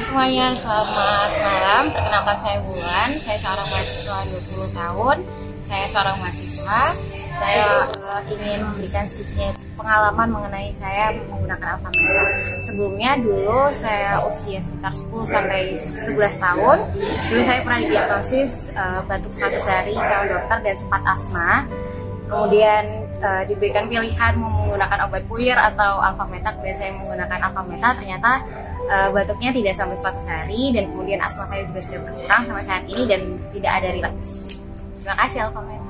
Halo semuanya, selamat malam. Perkenalkan saya Wulan, saya seorang mahasiswa 20 tahun. Saya seorang mahasiswa. Saya ingin memberikan sedikit pengalaman mengenai saya menggunakan Alfameta. Sebelumnya dulu saya usia sekitar 10 sampai 11 tahun. Dulu saya pernah didiagnosis batuk 100 hari sama dokter dan sempat asma. Kemudian diberikan pilihan mau menggunakan obat puir atau Alfameta, dan saya menggunakan Alfameta. Ternyata batuknya tidak sampai 100 hari dan kemudian asma saya juga sudah berkurang sampai saat ini dan tidak ada relapse. Terima kasih Alfameta.